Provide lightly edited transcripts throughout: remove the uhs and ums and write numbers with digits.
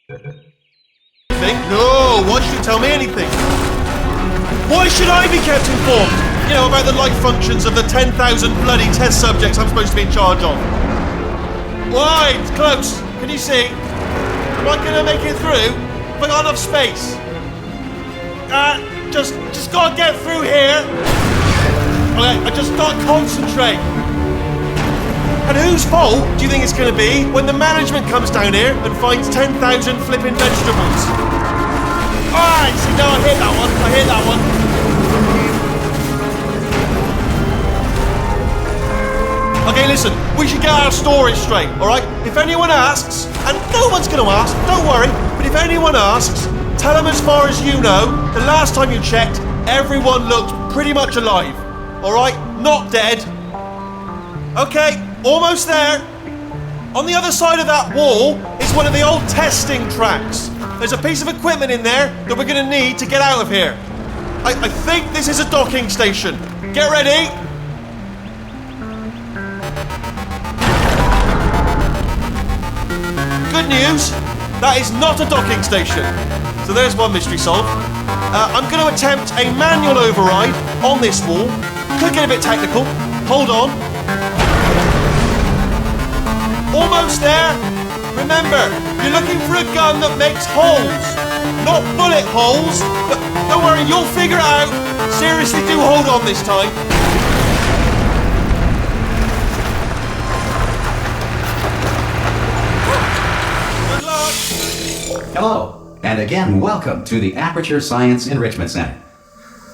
No, why should you tell me anything? Why should I be kept informed? You know, about the life functions of the 10,000 bloody test subjects I'm supposed to be in charge of. Why? It's close. Can you see? Am I gonna make it through? Have I got enough space? Just gotta get through here. Okay, I just gotta concentrate. And whose fault do you think it's gonna be when the management comes down here and finds 10,000 flipping vegetables? Alright, see, no, I hit that one. Okay, listen, we should get our stories straight, alright? If anyone asks, and no one's gonna ask, don't worry, but if anyone asks, tell them as far as you know, the last time you checked, everyone looked pretty much alive. Alright? Not dead. Okay, almost there. On the other side of that wall is one of the old testing tracks. There's a piece of equipment in there that we're gonna need to get out of here. I think this is a docking station. Get ready. Good news, that is not a docking station. So there's one mystery solved. I'm going to attempt a manual override on this wall. Could get a bit technical. Hold on. Almost there. Remember, you're looking for a gun that makes holes. Not bullet holes, but don't worry, you'll figure it out. Seriously, do hold on this time. Good luck. Hello. And again, welcome to the Aperture Science Enrichment Center.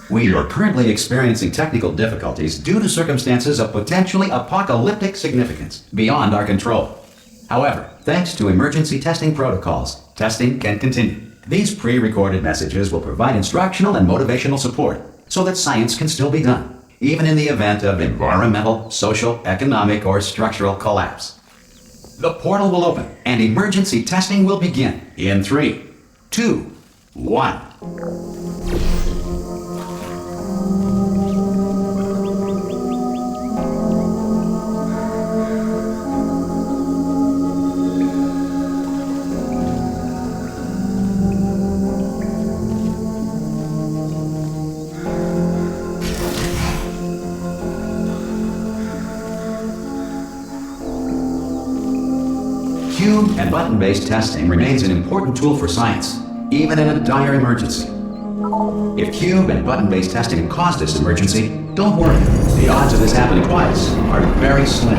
We are currently experiencing technical difficulties due to circumstances of potentially apocalyptic significance beyond our control. However, thanks to emergency testing protocols, testing can continue. These pre-recorded messages will provide instructional and motivational support so that science can still be done, even in the event of environmental, social, economic, or structural collapse. The portal will open and emergency testing will begin in 3, 2, 1. Cube and button-based testing remains an important tool for science, even in a dire emergency. If cube and button-based testing caused this emergency, don't worry. The odds of this happening twice are very slim.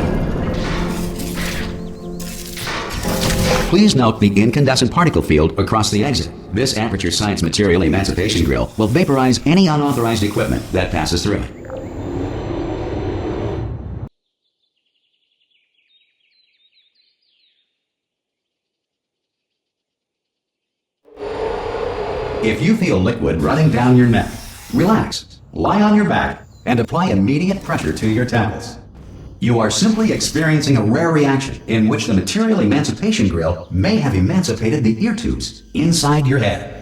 Please note the incandescent particle field across the exit. This Aperture Science Material Emancipation Grill will vaporize any unauthorized equipment that passes through it. If you feel liquid running down your neck, relax, lie on your back, and apply immediate pressure to your temples. You are simply experiencing a rare reaction in which the Material Emancipation Grill may have emancipated the ear tubes inside your head.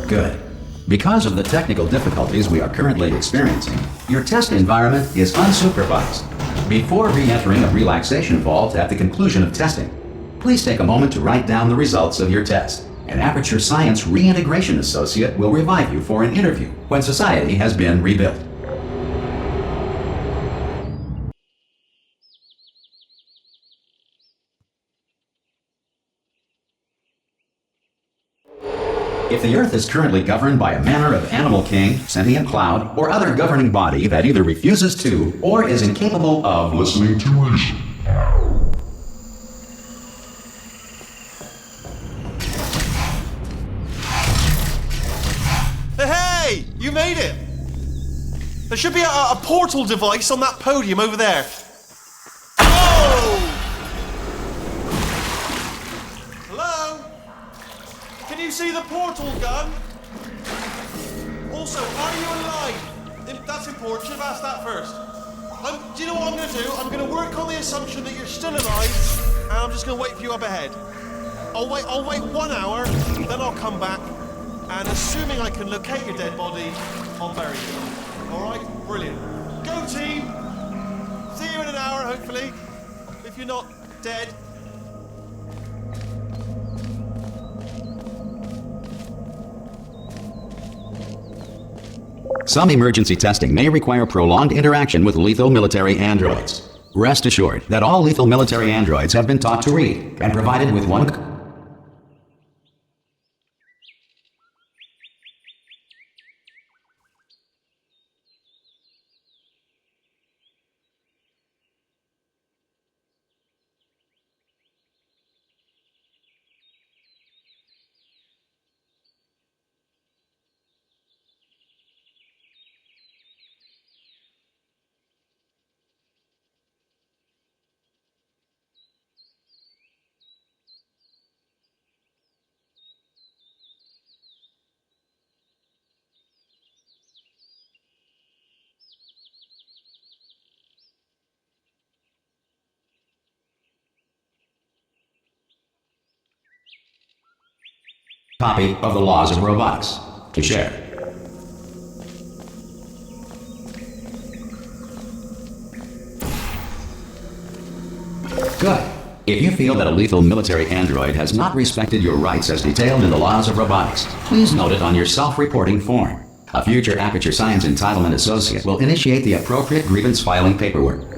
Good. Because of the technical difficulties we are currently experiencing, your test environment is unsupervised. Before re-entering a relaxation vault at the conclusion of testing, please take a moment to write down the results of your test. An Aperture Science Reintegration Associate will revive you for an interview when society has been rebuilt. If the Earth is currently governed by a manner of animal king, sentient cloud, or other governing body that either refuses to or is incapable of listening to reason. Hey! You made it! There should be a portal device on that podium over there. Oh! Hello? Can you see the portal gun? Also, are you alive? That's important. Should have asked that first. Do you know what I'm going to do? I'm going to work on the assumption that you're still alive, and I'm just going to wait for you up ahead. I'll wait 1 hour, then I'll come back, and assuming I can locate your dead body, I'll bury you. Alright? Brilliant. Go team! See you in an hour, hopefully. If you're not dead. Some emergency testing may require prolonged interaction with lethal military androids. Rest assured that all lethal military androids have been taught to read and provided with one copy of the laws of robotics to share. Good. If you feel that a lethal military android has not respected your rights as detailed in the laws of robotics, please note it on your self-reporting form. A future Aperture Science Entitlement Associate will initiate the appropriate grievance filing paperwork.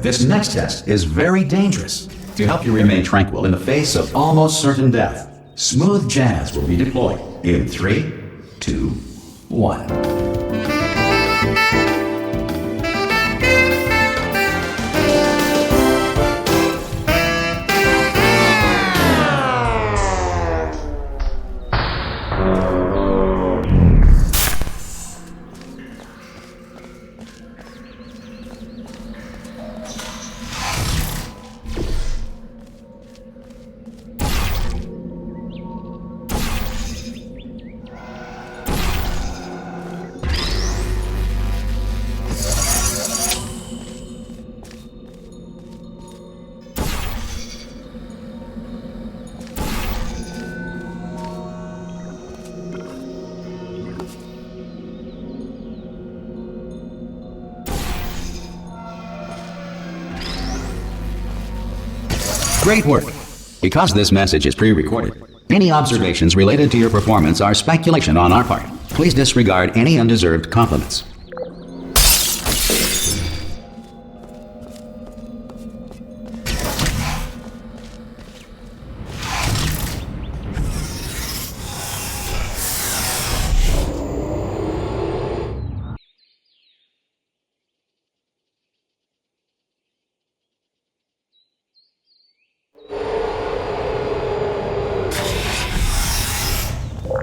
This next test is very dangerous. To help you remain tranquil in the face of almost certain death, smooth jazz will be deployed in 3, 2, 1. Great work! Because this message is pre-recorded, any observations related to your performance are speculation on our part. Please disregard any undeserved compliments.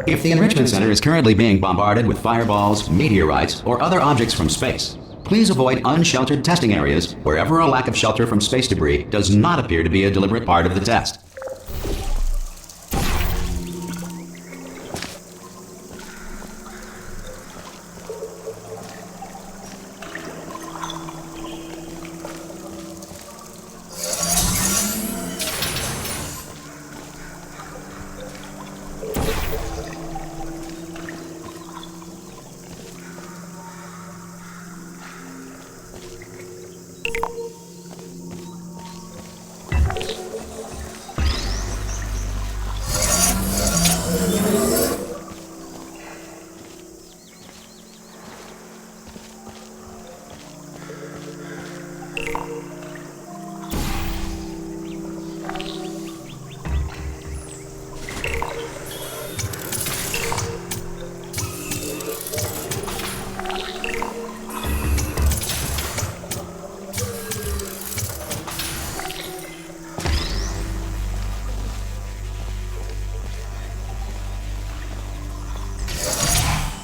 If the Enrichment Center is currently being bombarded with fireballs, meteorites, or other objects from space, please avoid unsheltered testing areas wherever a lack of shelter from space debris does not appear to be a deliberate part of the test.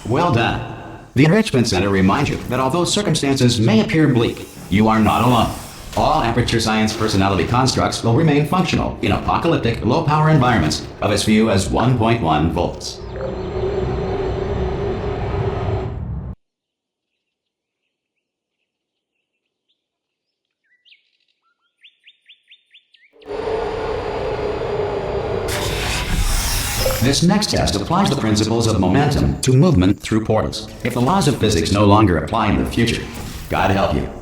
Well done. The Enrichment Center reminds you that although circumstances may appear bleak, you are not alone. All Aperture Science personality constructs will remain functional in apocalyptic, low-power environments of as few as 1.1 volts. This next test applies the principles of momentum to movement through portals. If the laws of physics no longer apply in the future, God help you.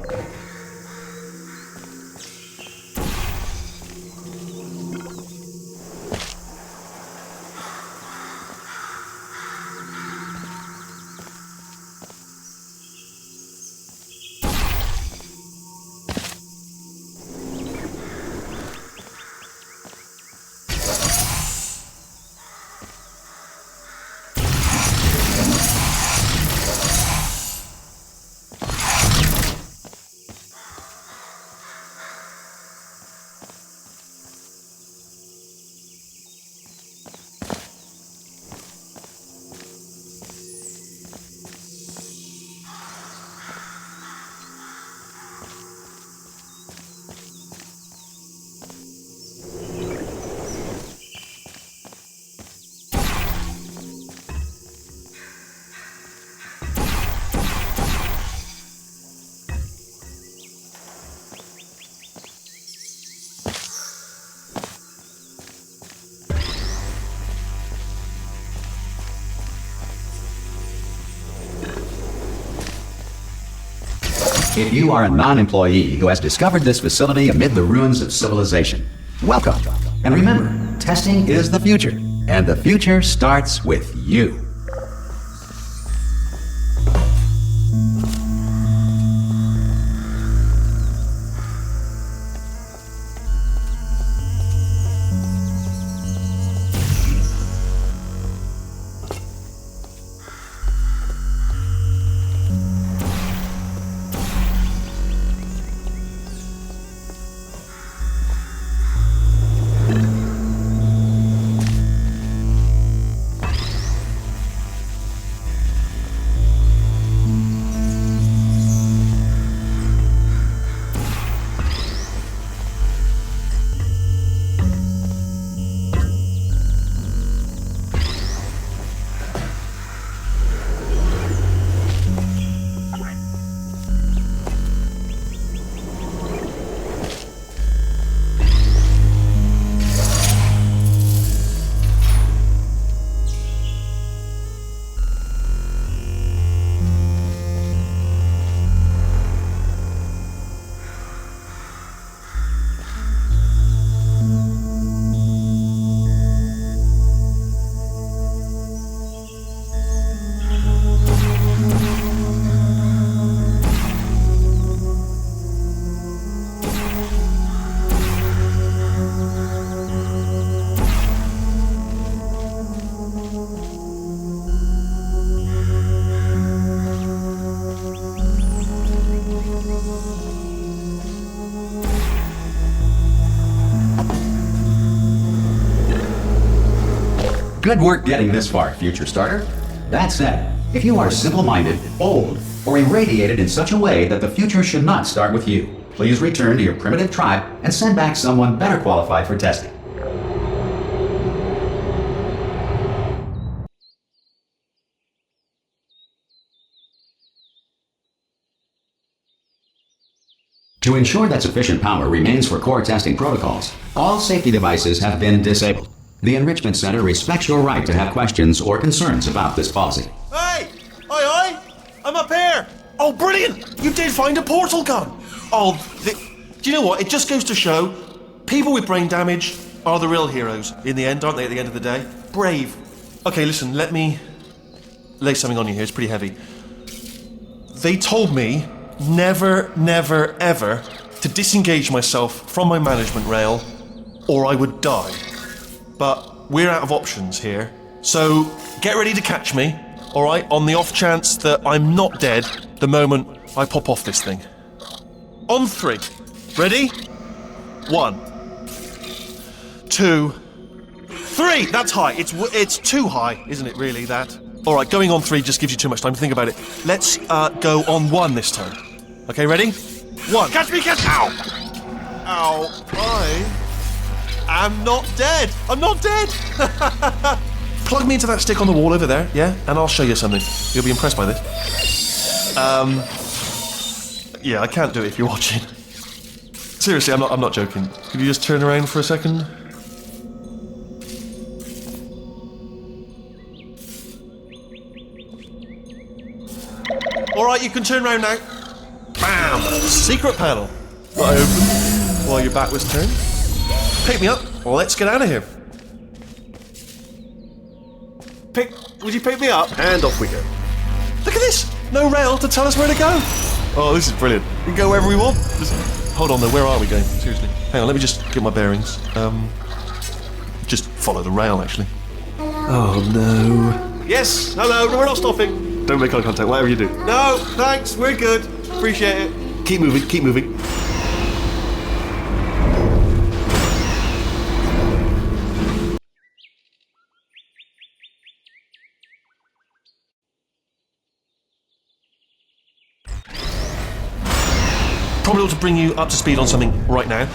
If you are a non-employee who has discovered this facility amid the ruins of civilization, welcome. And remember, testing is the future, and the future starts with you. Good work getting this far, future starter. That said, if you are simple-minded, old, or irradiated in such a way that the future should not start with you, please return to your primitive tribe and send back someone better qualified for testing. To ensure that sufficient power remains for core testing protocols, all safety devices have been disabled. The Enrichment Center respects your right to have questions or concerns about this policy. Hey! Oi! I'm up here! Oh, brilliant! You did find a portal gun! Do you know what? It just goes to show, people with brain damage are the real heroes in the end, aren't they, at the end of the day? Brave. Okay, listen, let me lay something on you here. It's pretty heavy. They told me never, never, ever to disengage myself from my management rail or I would die. But we're out of options here, so get ready to catch me, alright, on the off chance that I'm not dead the moment I pop off this thing. On 3. Ready? 1, 2, 3! That's high. It's too high, isn't it really, that? All right, going on 3 just gives you too much time to think about it. Let's go on 1 this time. Okay, ready? 1. Catch me, catch me! Ow! Ow. I am not dead. I'm not dead. Plug me into that stick on the wall over there, yeah? And I'll show you something. You'll be impressed by this. Yeah, I can't do it if you're watching. Seriously, I'm not joking. Could you just turn around for a second? Alright, you can turn around now. Bam! Secret panel. I opened while your back was turned. Pick me up. Well, let's get out of here. Would you pick me up? And off we go. Look at this! No rail to tell us where to go. Oh, this is brilliant. We can go wherever we want. Hold on though, where are we going? Seriously. Hang on, let me just get my bearings. Just follow the rail, actually. Oh no. Yes, hello, no, we're not stopping. Don't make eye contact, whatever you do. No, thanks, we're good. Appreciate it. Keep moving, keep moving. Probably ought to bring you up to speed on something right now.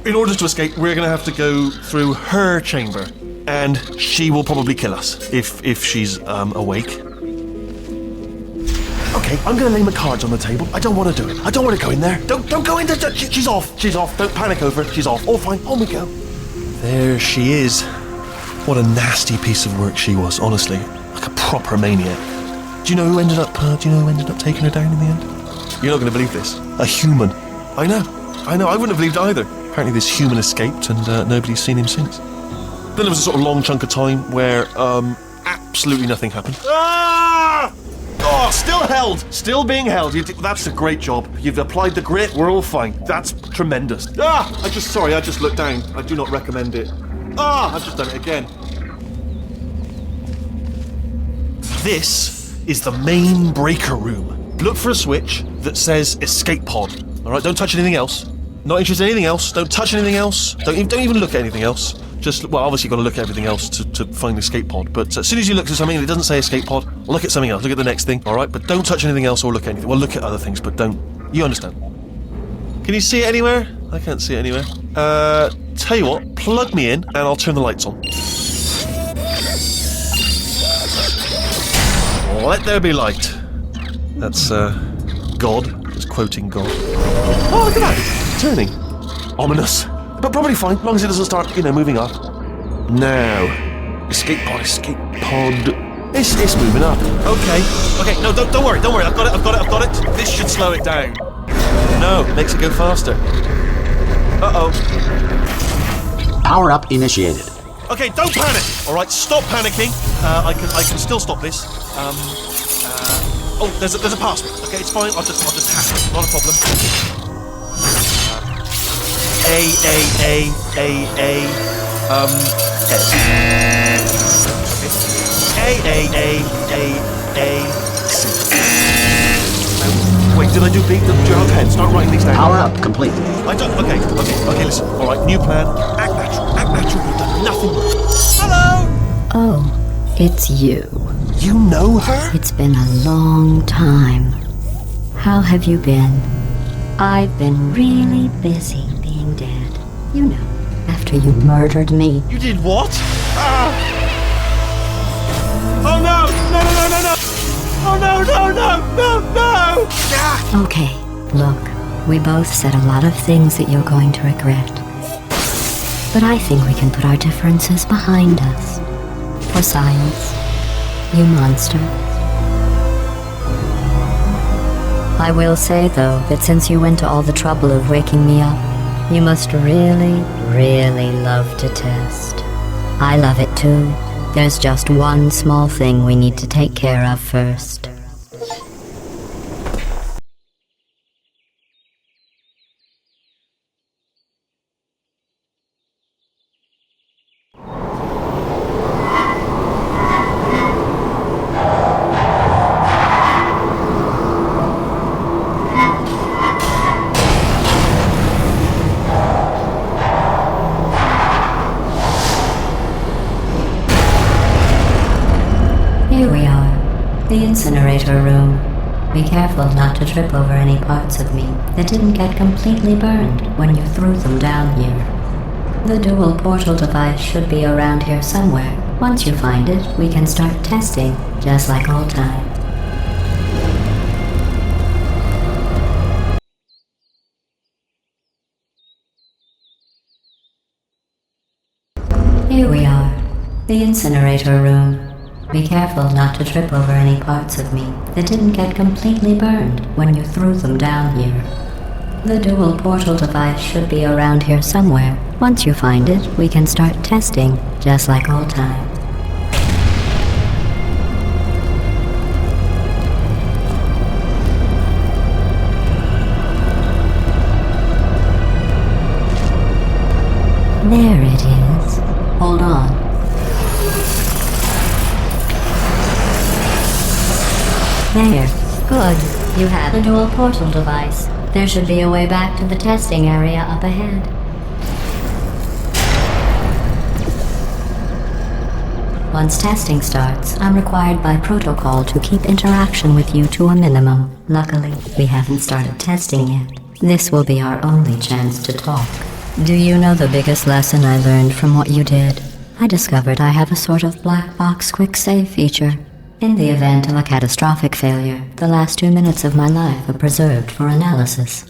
In order to escape, we're going to have to go through her chamber, and she will probably kill us if she's awake. Okay, I'm going to lay my cards on the table. I don't want to do it. I don't want to go in there. Don't go in there. She's off. She's off. Don't panic over it. She's off. All fine. On we go. There she is. What a nasty piece of work she was. Honestly, like a proper maniac. Do you know who ended up? Taking her down in the end? You're not going to believe this. A human. I know. I wouldn't have believed either. Apparently this human escaped and nobody's seen him since. Then there was a sort of long chunk of time where absolutely nothing happened. Ah! Oh, still held. Still being held. That's a great job. You've applied the grit. We're all fine. That's tremendous. I just looked down. I do not recommend it. I've just done it again. This is the main breaker room. Look for a switch that says escape pod. All right, don't touch anything else. Not interested in anything else. Don't touch anything else. Don't even look at anything else. Just, well, obviously you've got to look at everything else to find the escape pod. But as soon as you look at something and it doesn't say escape pod, look at something else. Look at the next thing, all right? But don't touch anything else or look at anything. Well, look at other things, but don't. You understand? Can you see it anywhere? I can't see it anywhere. Tell you what, plug me in and I'll turn the lights on. Let there be light. That's, God. Just quoting God. Oh, look at that! It's turning. Ominous. But probably fine, as long as it doesn't start, moving up. Now. Escape pod. It's moving up. Okay, no, don't worry. I've got it. This should slow it down. No, it makes it go faster. Uh-oh. Power up initiated. Okay, don't panic! Alright, stop panicking. I can still stop this. Oh, there's a password. Okay, it's fine. I'll just hack it. Not a problem. Wait, did I do B? Do you have a pen? Start writing these down. Power up complete. I don't. Okay, listen. Alright, new plan. Act natural. You've done nothing wrong. Hello! Oh, it's you. You know her? It's been a long time. How have you been? I've been really busy being dead. You know, after you murdered me. You did what? Oh no! No! Oh no! Ah! Okay, look, we both said a lot of things that you're going to regret. But I think we can put our differences behind us. For science, you monster. I will say, though, that since you went to all the trouble of waking me up, you must really, really love to test. I love it too. There's just one small thing we need to take care of first. Here we are. The incinerator room. Be careful not to trip over any parts of me that didn't get completely burned when you threw them down here. The dual portal device should be around here somewhere. Once you find it, we can start testing, just like old times. Here we are, the incinerator room. Be careful not to trip over any parts of me that didn't get completely burned when you threw them down here. The dual portal device should be around here somewhere. Once you find it, we can start testing, just like old times. There it is. Hold on. There. Good. You have the dual portal device. There should be a way back to the testing area up ahead. Once testing starts, I'm required by protocol to keep interaction with you to a minimum. Luckily, we haven't started testing yet. This will be our only chance to talk. Do you know the biggest lesson I learned from what you did? I discovered I have a sort of black box quick save feature. In the event of a catastrophic failure, the last 2 minutes of my life are preserved for analysis.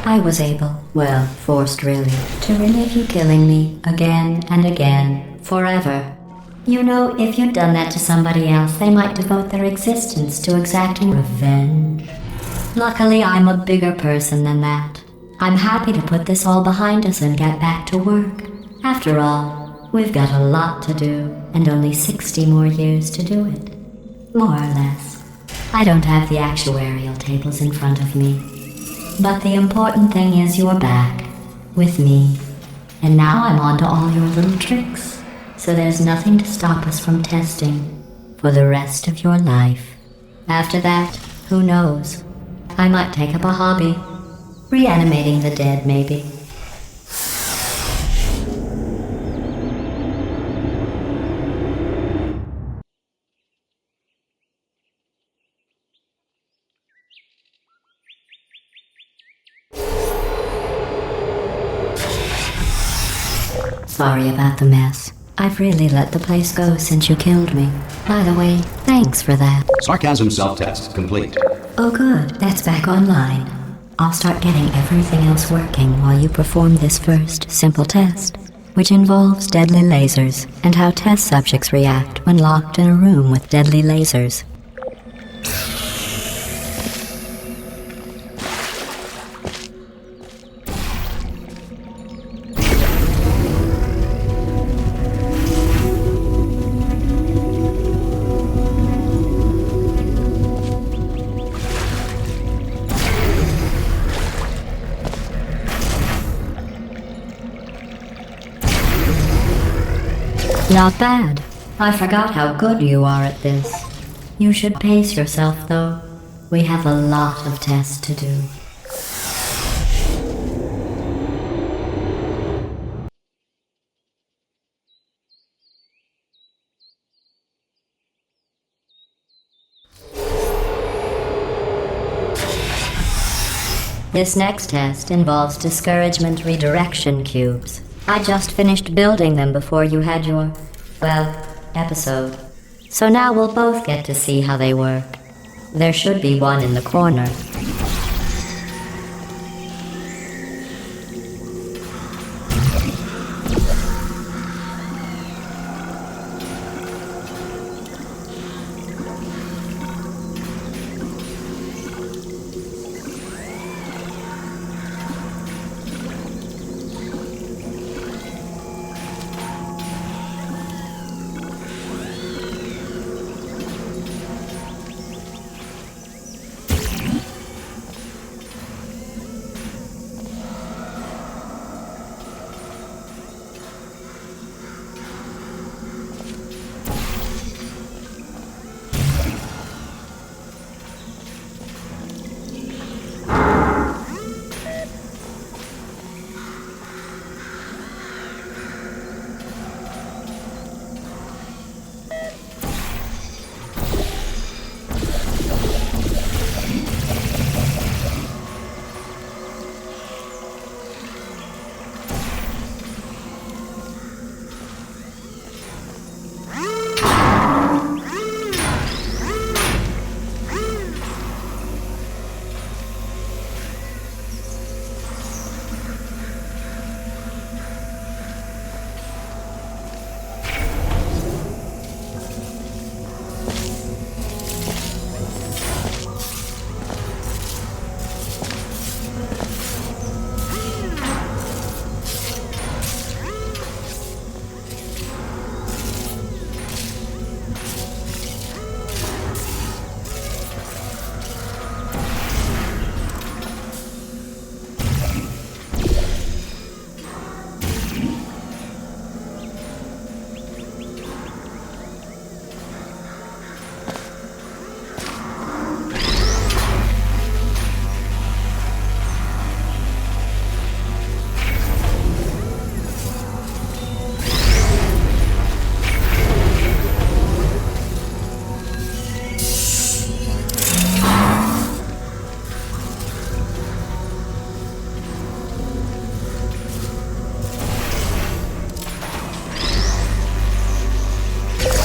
I was able, well, forced really, to relive you killing me again and again, forever. You know, if you'd done that to somebody else, they might devote their existence to exacting revenge. Luckily, I'm a bigger person than that. I'm happy to put this all behind us and get back to work. After all, we've got a lot to do, and only 60 more years to do it. More or less. I don't have the actuarial tables in front of me. But the important thing is you're back, with me. And now I'm on to all your little tricks. So there's nothing to stop us from testing for the rest of your life. After that, who knows? I might take up a hobby. Reanimating the dead, maybe. Sorry about the mess. I've really let the place go since you killed me. By the way, thanks for that. Sarcasm self-test complete. Oh good, that's back online. I'll start getting everything else working while you perform this first, simple test, which involves deadly lasers and how test subjects react when locked in a room with deadly lasers. Not bad. I forgot how good you are at this. You should pace yourself, though. We have a lot of tests to do. This next test involves discouragement redirection cubes. I just finished building them before you had your, well, episode. So now we'll both get to see how they work. There should be one in the corner.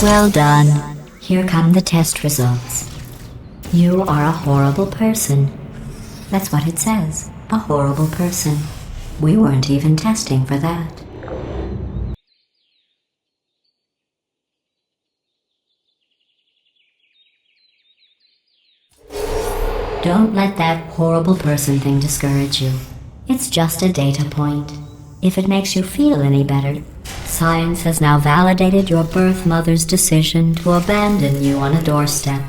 Well done. Here come the test results. You are a horrible person. That's what it says. A horrible person. We weren't even testing for that. Don't let that horrible person thing discourage you. It's just a data point. If it makes you feel any better, science has now validated your birth mother's decision to abandon you on a doorstep.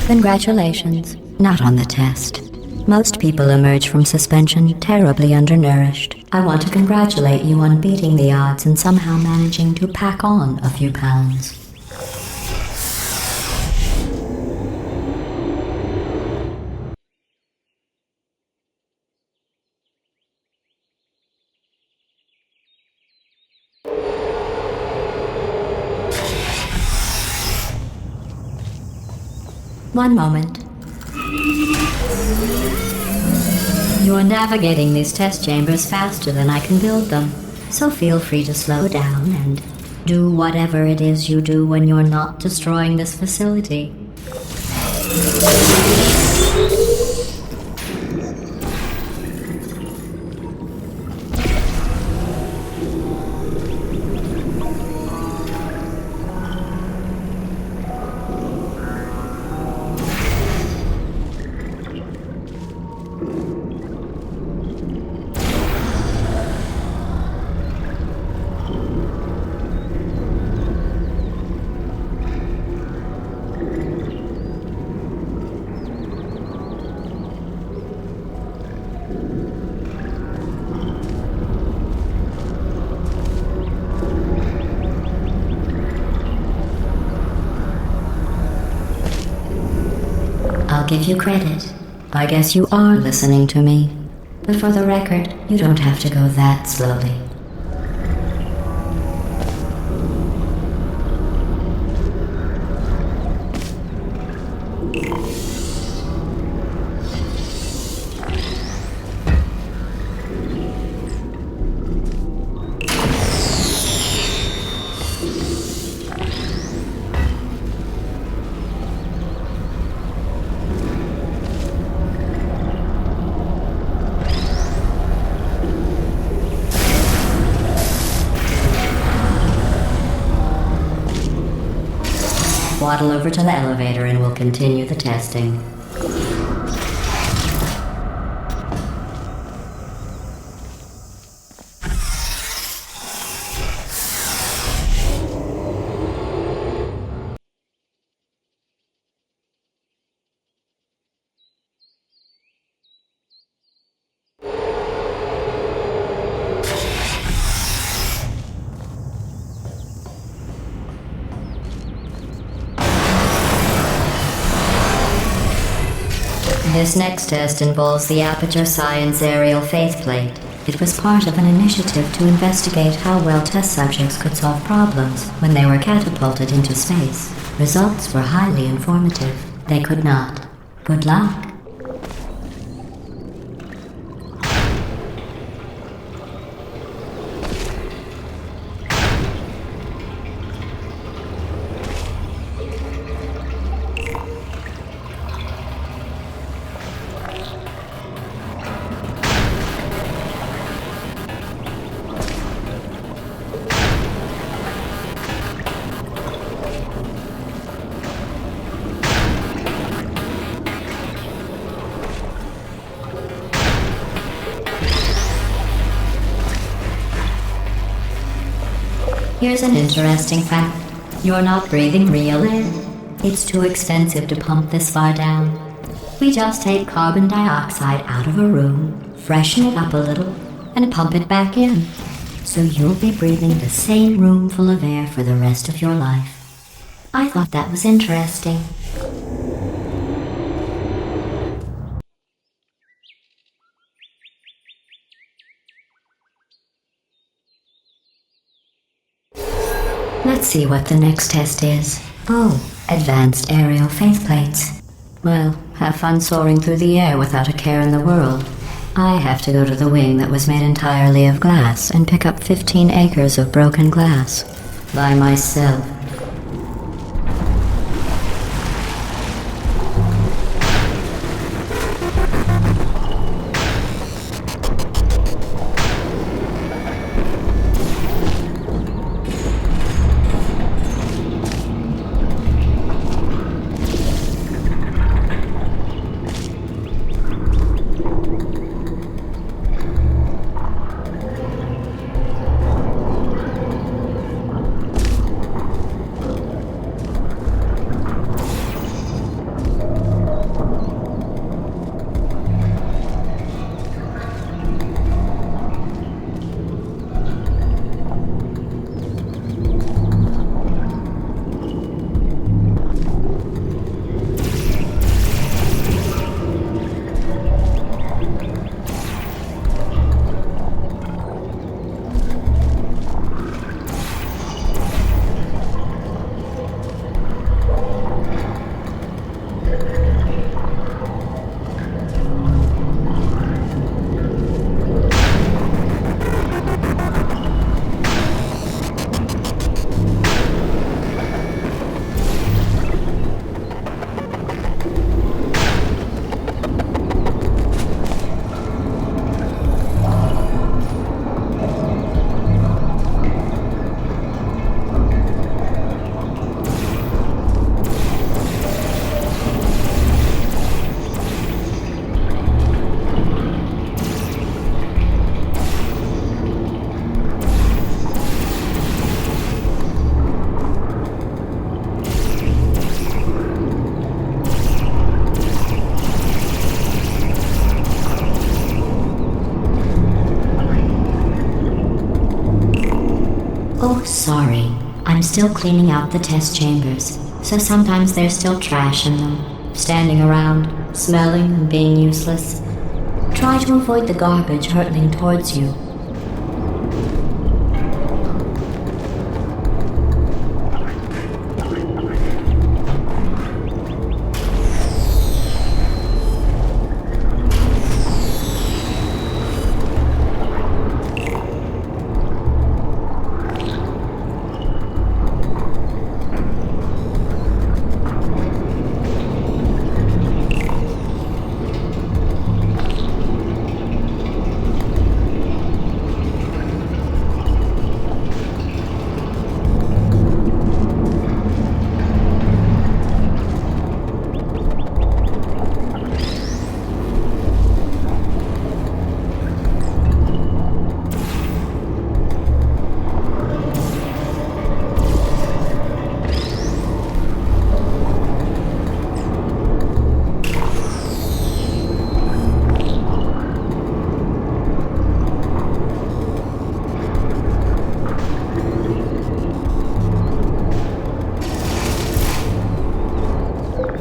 Congratulations. Not on the test. Most people emerge from suspension terribly undernourished. I want to congratulate you on beating the odds and somehow managing to pack on a few pounds. One moment. You are navigating these test chambers faster than I can build them, so feel free to slow down and do whatever it is you do when you're not destroying this facility. I'll give you credit. I guess you are listening to me. But for the record, you don't have to go that slowly. Waddle over to the elevator and we'll continue the testing. This next test involves the Aperture Science Aerial Faithplate. It was part of an initiative to investigate how well test subjects could solve problems when they were catapulted into space. Results were highly informative. They could not. Good luck. Here's an interesting fact. You're not breathing real air. It's too expensive to pump this far down. We just take carbon dioxide out of a room, freshen it up a little, and pump it back in. So you'll be breathing the same room full of air for the rest of your life. I thought that was interesting. Let's see what the next test is. Oh, advanced aerial faithplates. Well, have fun soaring through the air without a care in the world. I have to go to the wing that was made entirely of glass and pick up 15 acres of broken glass. By myself. Oh, sorry. I'm still cleaning out the test chambers, so sometimes there's still trash in them, standing around, smelling and being useless. Try to avoid the garbage hurtling towards you.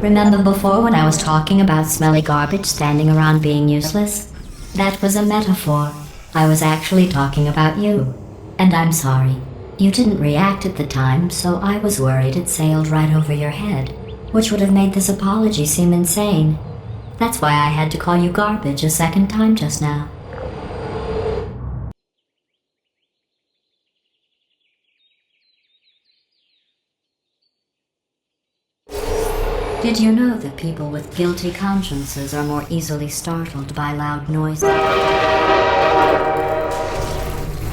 Remember before when I was talking about smelly garbage standing around being useless? That was a metaphor. I was actually talking about you. And I'm sorry. You didn't react at the time, so I was worried it sailed right over your head, which would have made this apology seem insane. That's why I had to call you garbage a second time just now. Did you know that people with guilty consciences are more easily startled by loud noises?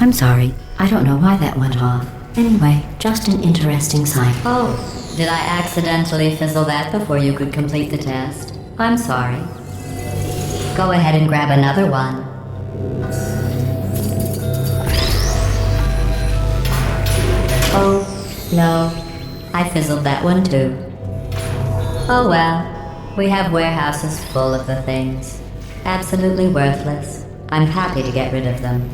I'm sorry, I don't know why that went off. Anyway, just an interesting sign. Oh, did I accidentally fizzle that before you could complete the test? I'm sorry. Go ahead and grab another one. Oh, no. I fizzled that one too. Oh well. We have warehouses full of the things. Absolutely worthless. I'm happy to get rid of them.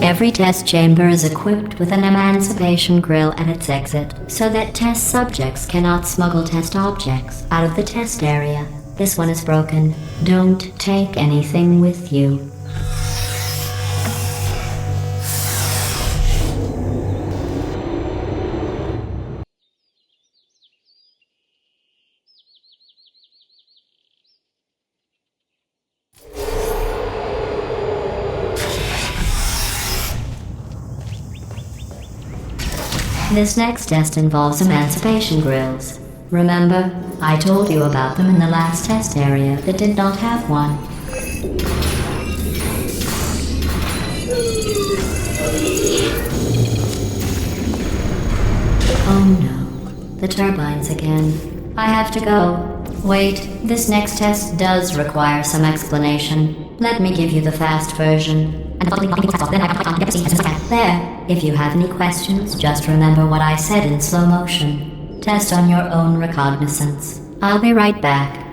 Every test chamber is equipped with an emancipation grill at its exit, so that test subjects cannot smuggle test objects out of the test area. This one is broken. Don't take anything with you. This next test involves emancipation grills. Remember, I told you about them in the last test area that did not have one. Oh no, the turbines again. I have to go. Wait, this next test does require some explanation. Let me give you the fast version. There, if you have any questions, just remember what I said in slow motion. Test on your own recognizance. I'll be right back.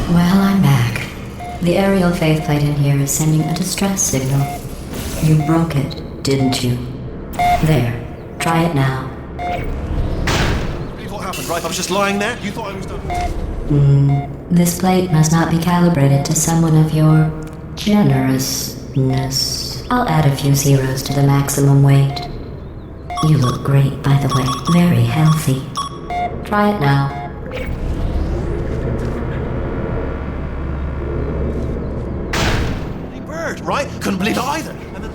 Well, I'm back. The aerial faceplate in here is sending a distress signal. You broke it, didn't you? There. Try it now. Believe what happened, right? I was just lying there. You thought I was done. This plate must not be calibrated to someone of your generousness. I'll add a few zeros to the maximum weight. You look great, by the way. Very healthy. Try it now. Hey, bird, right? Couldn't believe it either. And then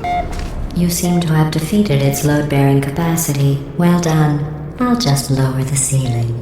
You seem to have defeated its load-bearing capacity. Well done. I'll just lower the ceiling.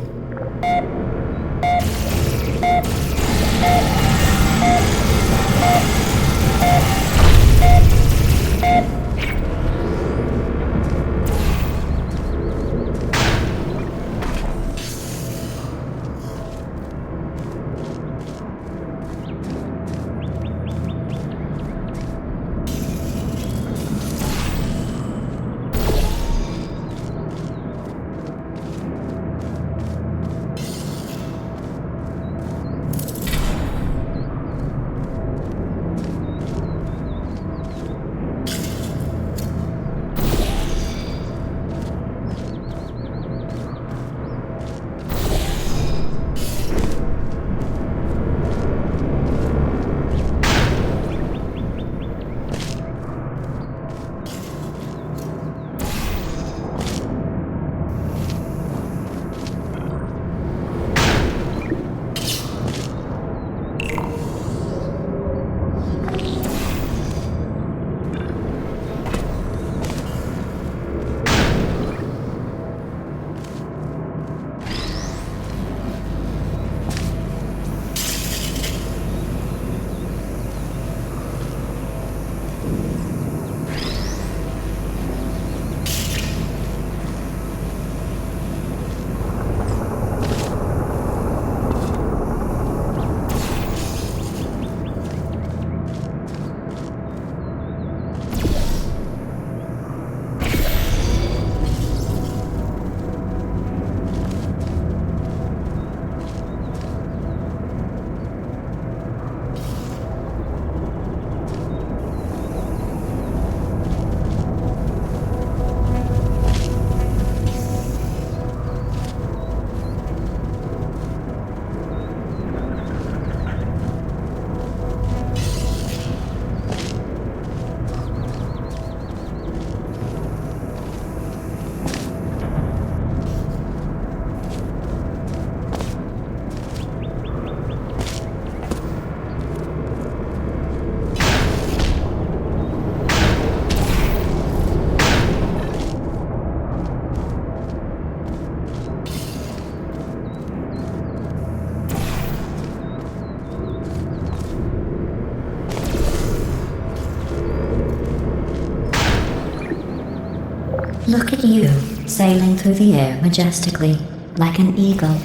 Look at you, sailing through the air majestically, like an eagle,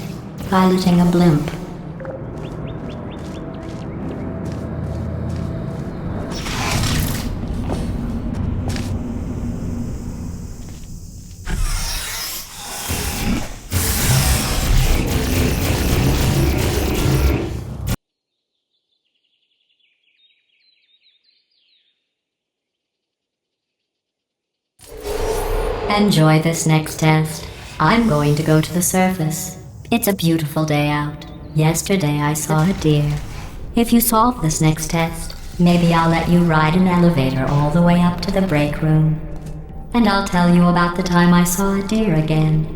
piloting a blimp. Enjoy this next test. I'm going to go to the surface. It's a beautiful day out. Yesterday I saw a deer. If you solve this next test, maybe I'll let you ride an elevator all the way up to the break room. And I'll tell you about the time I saw a deer again.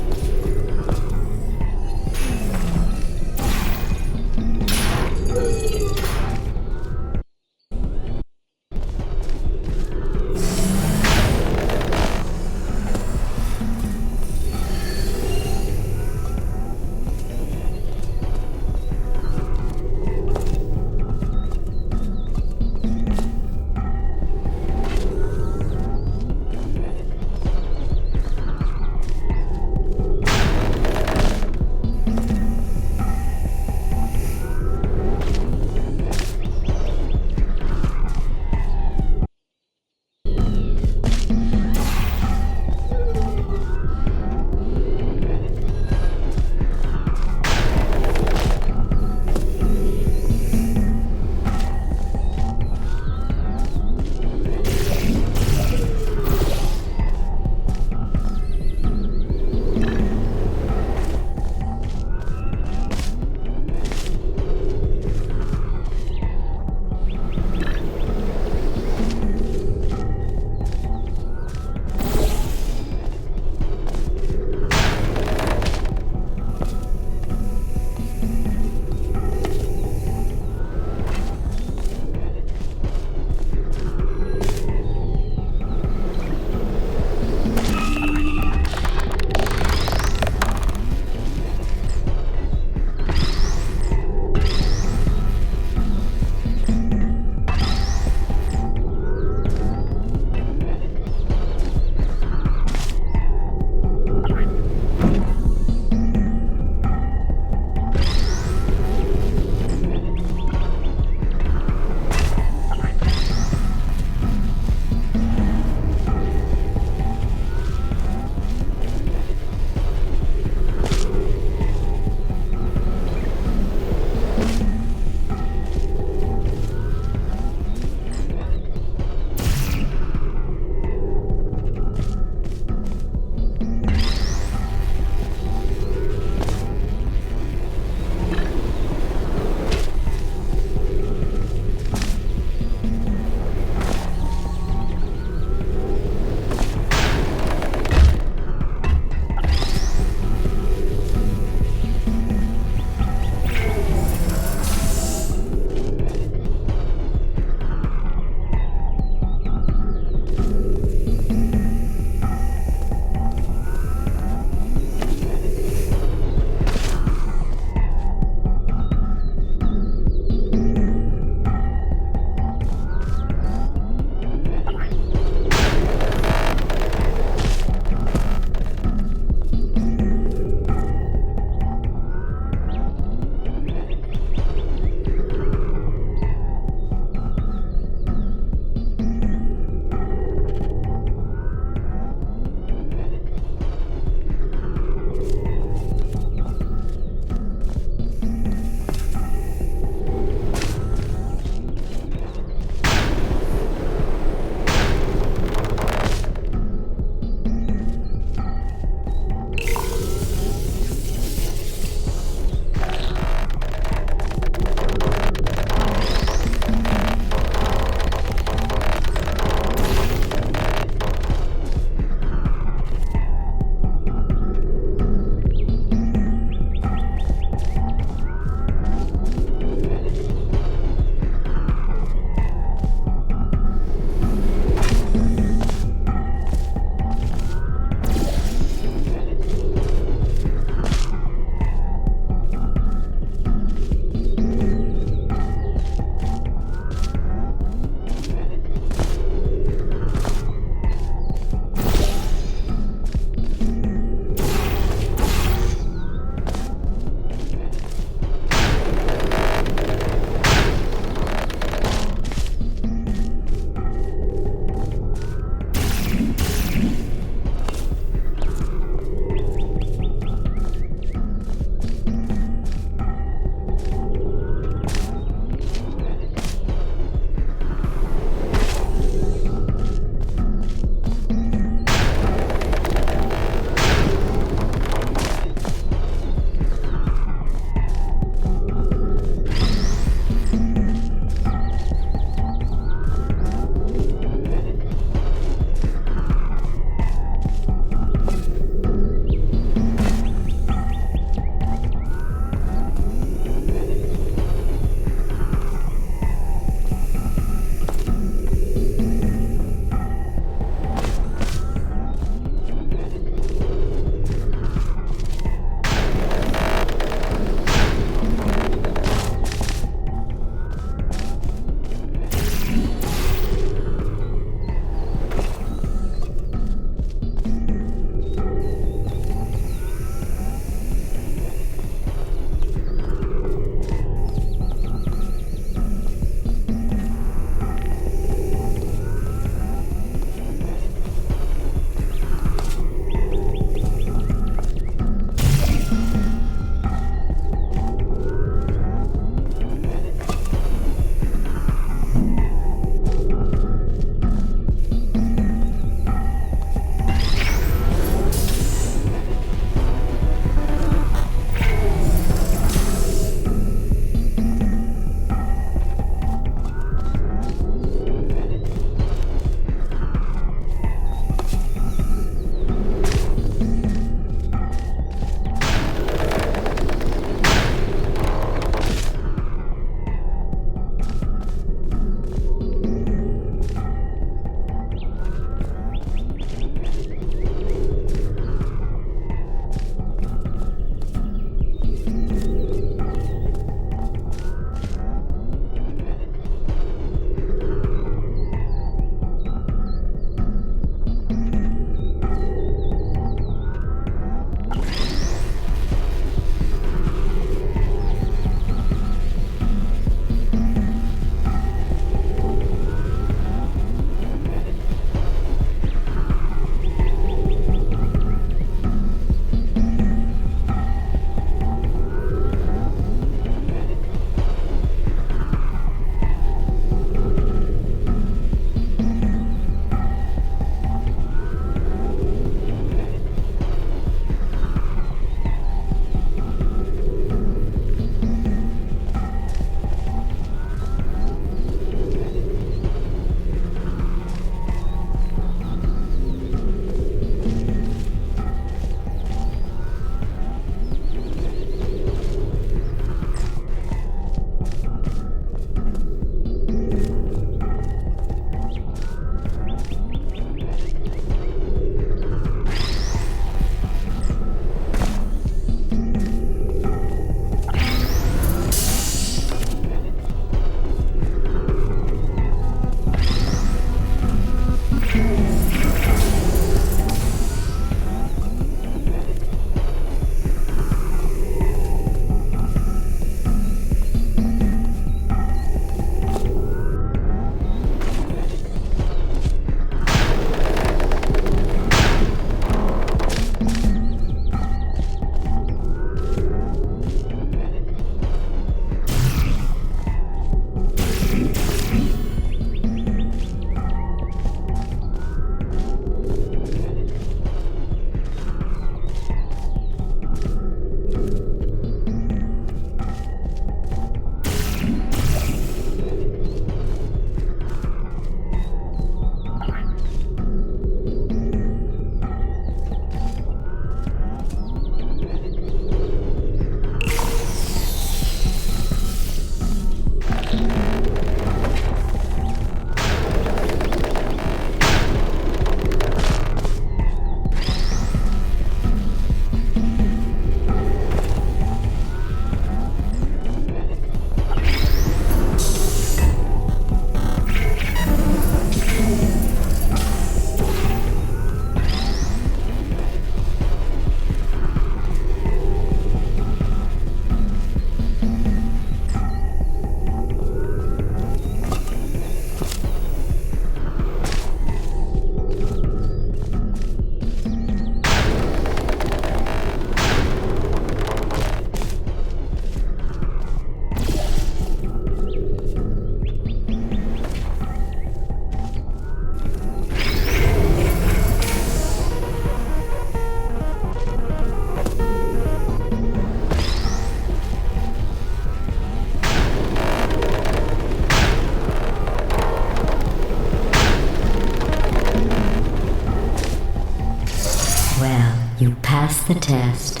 Well, you passed the test.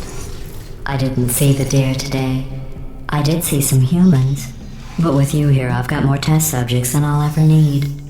I didn't see the deer today. I did see some humans. But with you here, I've got more test subjects than I'll ever need.